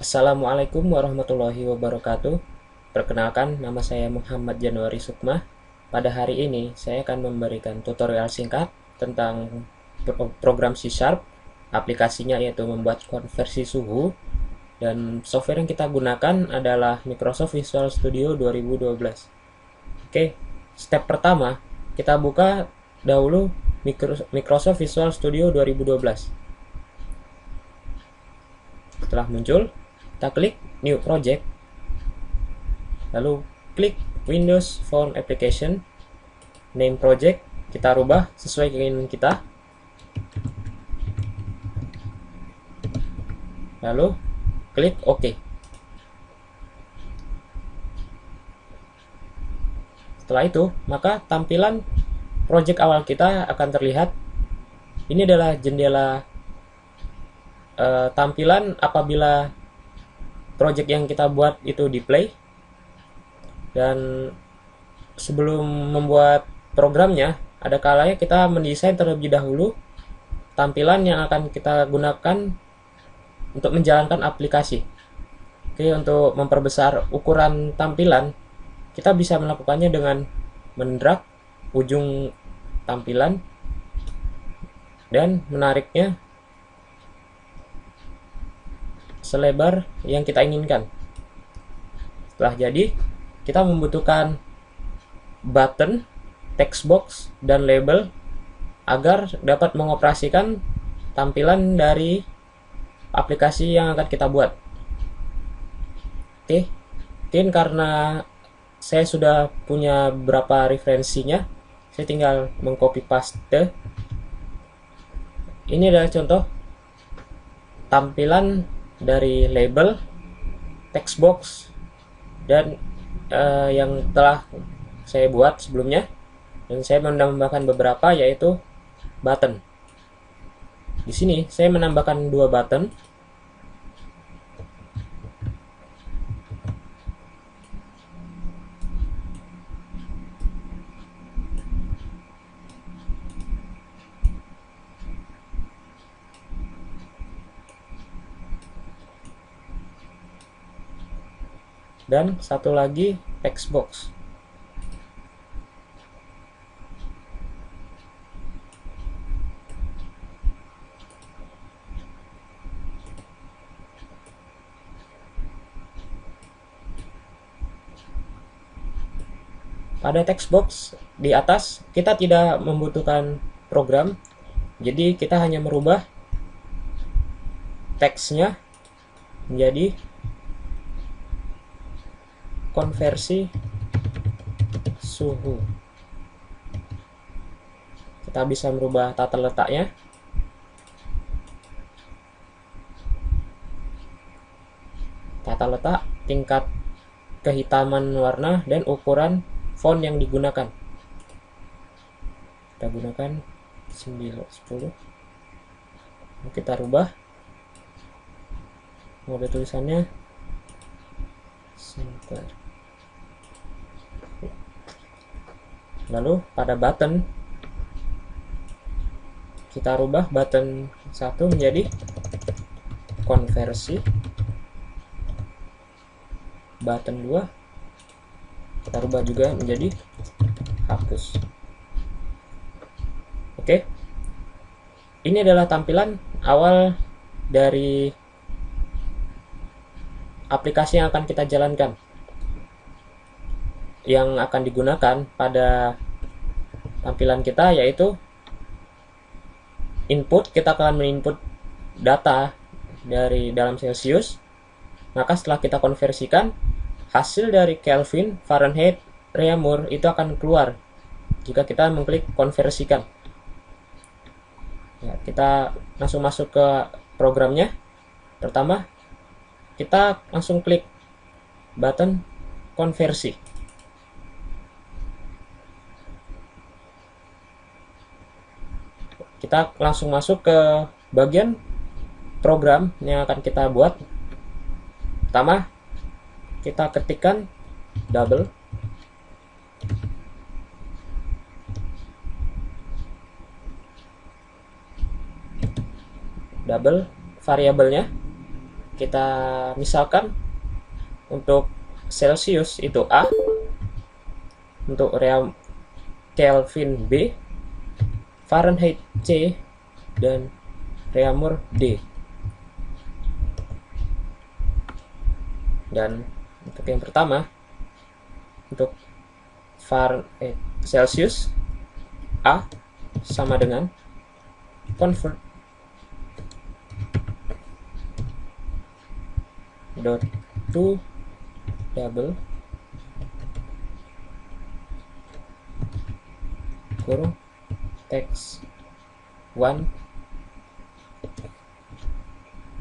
Assalamualaikum warahmatullahi wabarakatuh. Perkenalkan, nama saya Muhammad Januari Sukma. Pada hari ini, saya akan memberikan tutorial singkat tentang program C Sharp. Aplikasinya yaitu membuat konversi suhu, dan software yang kita gunakan adalah Microsoft Visual Studio 2012. Oke, step pertama, kita buka dahulu Microsoft Visual Studio 2012. Setelah muncul, kita klik New Project, lalu klik Windows Phone Application, name project kita rubah sesuai keinginan kita, lalu klik OK. Setelah itu, maka tampilan project awal kita akan terlihat. Ini adalah jendela tampilan apabila project yang kita buat itu di play. Dan sebelum membuat programnya, ada kalanya kita mendesain terlebih dahulu tampilan yang akan kita gunakan untuk menjalankan aplikasi. Oke, untuk memperbesar ukuran tampilan, kita bisa melakukannya dengan mendrag ujung tampilan dan menariknya selebar yang kita inginkan. Setelah jadi, kita membutuhkan button, text box, dan label agar dapat mengoperasikan tampilan dari aplikasi yang akan kita buat. Oke, mungkin karena saya sudah punya beberapa referensinya, saya tinggal mengcopy paste. Ini adalah contoh tampilan dari label, text box, dan yang telah saya buat sebelumnya, dan saya menambahkan beberapa, yaitu button. Di sini saya menambahkan 2 button. Dan satu lagi text box. Pada text box di atas kita tidak membutuhkan program, jadi kita hanya merubah teksnya menjadi konversi suhu. Kita bisa merubah tata letaknya. Tata letak, tingkat kehitaman warna, dan ukuran font yang digunakan. Kita gunakan 10. Kita rubah mode tulisannya center. Lalu pada button, kita rubah button 1 menjadi konversi, button 2 kita rubah juga menjadi hapus. Oke, ini adalah tampilan awal dari aplikasi yang akan kita jalankan, yang akan digunakan pada tampilan kita, yaitu input. Kita akan menginput data dari dalam Celsius, maka setelah kita konversikan, hasil dari Kelvin, Fahrenheit, Reaumur itu akan keluar jika kita mengklik konversikan. Ya, kita langsung masuk ke programnya. Pertama, kita langsung klik button konversi. Kita langsung masuk ke bagian program yang akan kita buat. Pertama, kita ketikkan double variabelnya. kita misalkan untuk Celsius itu A, untuk Kelvin B, Fahrenheit C, dan Reaumur D. Dan untuk yang pertama, untuk Fahrenheit Celsius, A sama dengan convert dot to double kurung text 1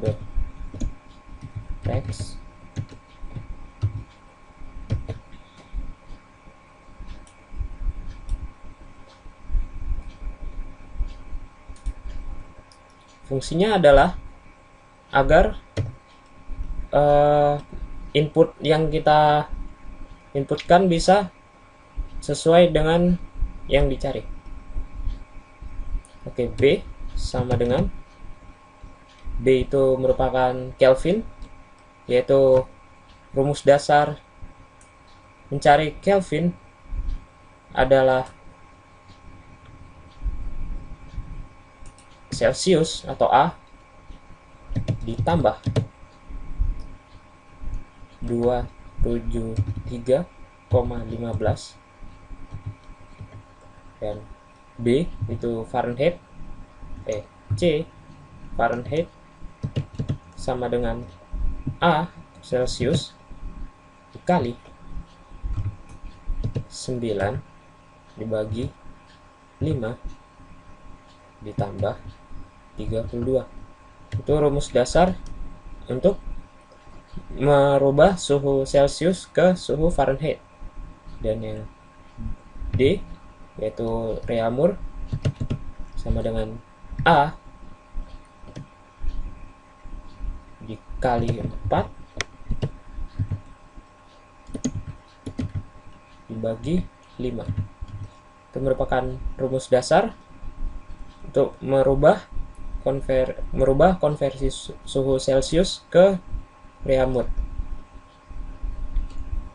dot text fungsinya adalah agar input yang kita inputkan bisa sesuai dengan yang dicari. Oke, B sama dengan B itu merupakan Kelvin, yaitu rumus dasar mencari Kelvin adalah Celsius atau A ditambah 273,15 dan B itu Fahrenheit, C Fahrenheit sama dengan A Celsius dikali 9 dibagi 5 ditambah 32. Itu rumus dasar untuk merubah suhu Celsius ke suhu Fahrenheit. Dan yang D yaitu Reaumur sama dengan A dikali 4 dibagi 5. Itu merupakan rumus dasar untuk merubah konversi suhu Celsius ke Reaumur.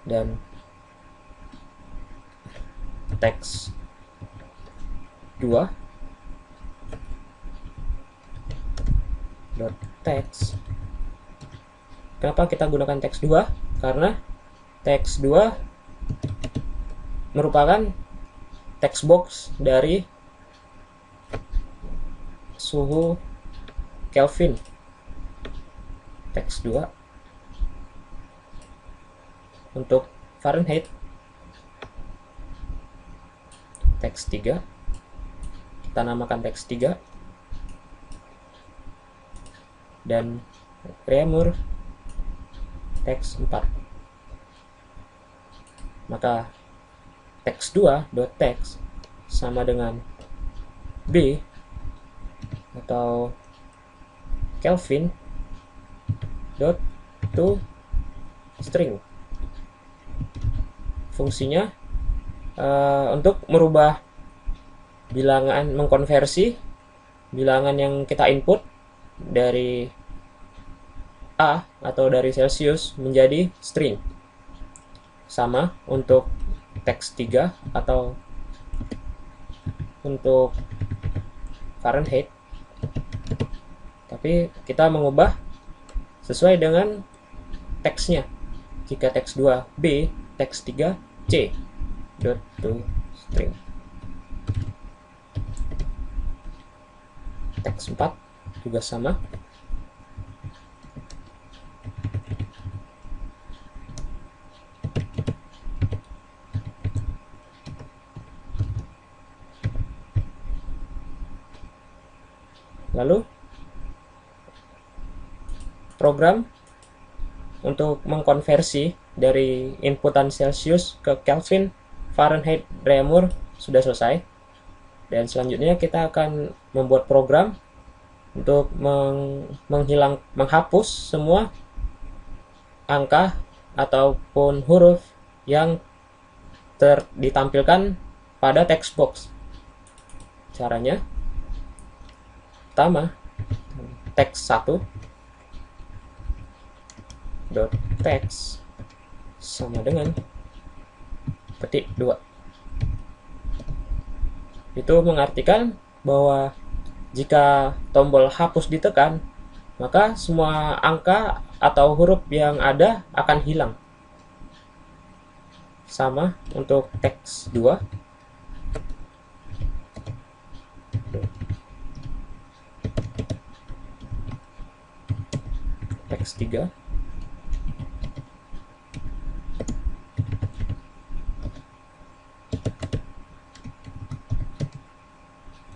Dan teks 2 dot teks. Kenapa kita gunakan teks 2? Karena teks 2 merupakan text box dari suhu Kelvin. Teks 2 untuk Fahrenheit, teks 3 kita namakan teks 3, dan Reaumur teks 4. Maka teks 2 dot text sama dengan B atau Kelvin dot to string. Fungsinya untuk merubah bilangan, mengkonversi bilangan yang kita input dari A atau dari Celsius menjadi string. Sama untuk teks 3 atau untuk Fahrenheit, tapi kita mengubah sesuai dengan teksnya. Jika teks 2 B, teks 3 C dot to string. Teks 4 juga sama. Lalu program untuk mengkonversi dari inputan Celsius ke Kelvin, Fahrenheit, Reaumur sudah selesai. Dan selanjutnya kita akan membuat program untuk menghapus semua angka ataupun huruf yang ditampilkan pada text box. Caranya, pertama, teks 1 dot text sama dengan petik 2. Itu mengartikan bahwa jika tombol hapus ditekan, maka semua angka atau huruf yang ada akan hilang. Sama untuk teks 2. Teks 3.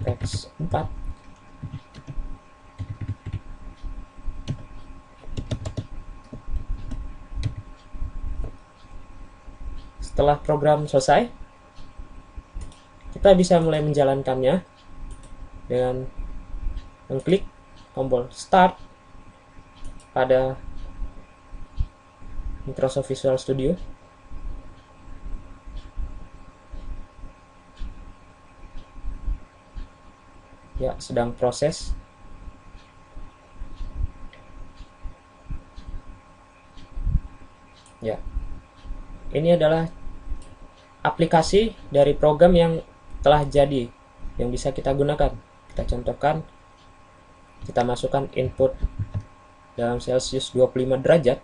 Teks 4. Setelah program selesai, kita bisa mulai menjalankannya dengan mengklik tombol Start pada Microsoft Visual Studio. Ya, sedang proses. Ya, ini adalah aplikasi dari program yang telah jadi, yang bisa kita gunakan. Kita contohkan, kita masukkan input dalam Celsius 25 derajat,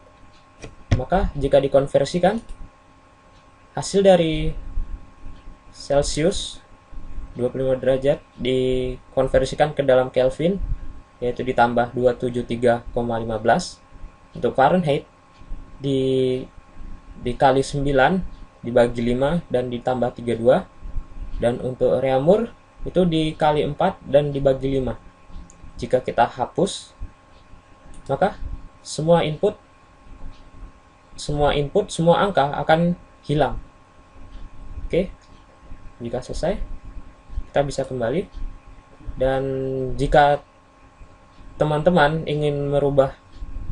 maka jika dikonversikan, hasil dari Celsius 25 derajat dikonversikan ke dalam Kelvin, yaitu ditambah 273,15. Untuk Fahrenheit dikali 9 dibagi 5 dan ditambah 32. Dan untuk Reaumur itu dikali 4 dan dibagi 5. Jika kita hapus, maka semua angka akan hilang. Oke, jika selesai, kita bisa kembali. Dan jika teman-teman ingin merubah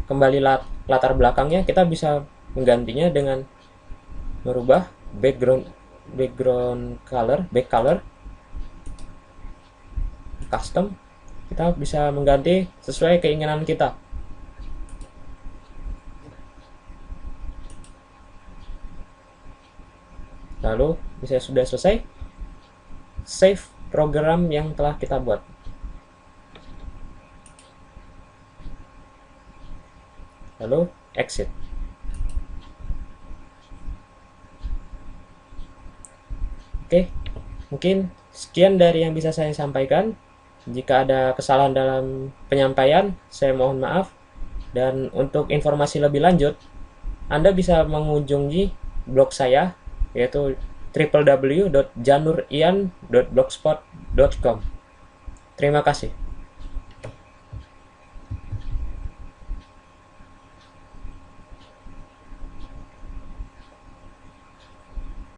kembali latar belakangnya, kita bisa menggantinya dengan merubah back color custom. Kita bisa mengganti sesuai keinginan kita. Lalu bisa sudah selesai, save program yang telah kita buat. Lalu exit. Oke, mungkin sekian dari yang bisa saya sampaikan. Jika ada kesalahan dalam penyampaian, saya mohon maaf. Dan untuk informasi lebih lanjut, Anda bisa mengunjungi blog saya, yaitu www.janurian.blogspot.com. Terima kasih.